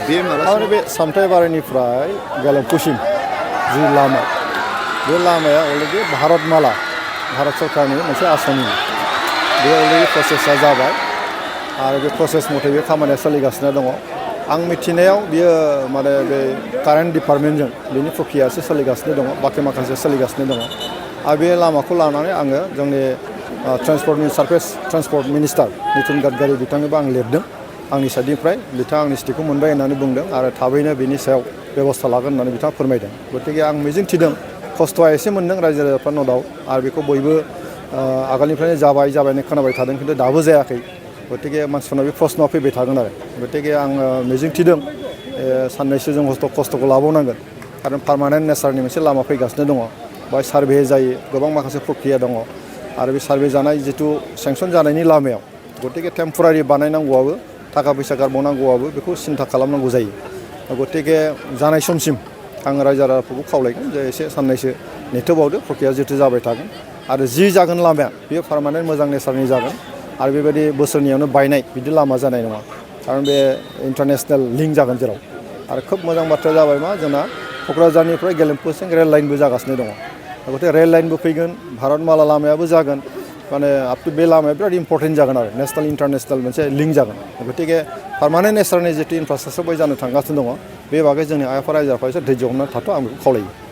बे माला आरो बे सामथाइबारिनिफ्राय गेलेमफुसिम जि लामा बे लामाया अलरेडि भारतमाला भारत सरकारनि मोनसे आसामनि बे अलरेडि प्रसेसा जाबाय आरो बे प्रसेस मथे बे खामानिया सोलिगासिनो दङ आं मिथिनायाव बियो माने बे कारेन्ट डिपार्टमेन्टजों बेनि प्रक्रियासो सोलिगासिनो दङ बाखि माखासे सोलिगासिनो दङ आरो बे लामाखौ लानानै आङो जोंनि ट्रान्सपर्ट मिनिस्टार नितिन गाडकारि बिथांनोबो आं लिरदों आंनि साइडनिफ्राय बिथाङा आंनि स्टेटखौ मोनबाय होननानै बुंदों आरो थाबैनो बेनि सायाव बेबस्था लागोन होननानै बिथाङा फोरमायदों गतिके आं मिजिं थिदों खस्थ'आ एसे मोनदों रायजो राजाफ्रा न' दाउट आरो बेखौ बयबो आगोलनिफ्रायनो जाबायनो खोनाबाय थादों खिन्थु दाबो जायाखै गतिके मानसिफोरनाव बे प्रश्नआ फैबाय थागोन आरो गतिके आङो मिजिं थिदों साननैसो जों खस्थ'खौ लाबावनांगोन खारन पार्मानेन्ट नेचारनि मोनसे लामा फैगासिनो दङ बाय सार्भे जायो गोबां माखासे प्रक्रिया दङ आरो बे सार्भे जानाय जिथु सेंसन जानायनि लामायाव गतिके टेम्परारि बानायनांगौआबो थाखा फैसा गारबावनांगौआबो बेखौ सिन्था खालामनांगौ जायो गतिके जानाय समसिम आङो रायजो राजाफोरखौ खावलायगोन जे एसे साननैसो नेथोबावदो प्रक्रिया जिथु जाबाय थागोन आरो जि जागोन लामाया बेयो पार्मानेन्ट मोजां नेचारनि जागोन आरो बेबायदि बोसोरनैयावनो बायनाय बिदि लामा जानाय नङा खारन बे इन्टारनेसनेल लिंक जागोन जेराव आरो खोब मोजां बाथ्राया जाबाय मा जोंना क'क्राझारनिफ्राय गेलेमफुसिम रेल लाइनबो जागासिनो दङ गतिके रेल लाइनबो फैगोन भारतमाला लामायाबो जागोन माने आप टु बे लामाया बिराद इम्पर्टेन्ट जागोन आरो नेसनेल इन्टारनेसनेल मोनसे लिंक जागोन गतिके पार्मानेन्ट नेचारनि जितु इनफ्रास्ट्राक्चार जानो थांगासिनो दङ बे बागै जोंनि आइ आफा रायजो राजाफ्रा एसे धैर्य हमनानै थाथ' आं बेखौ खावलायो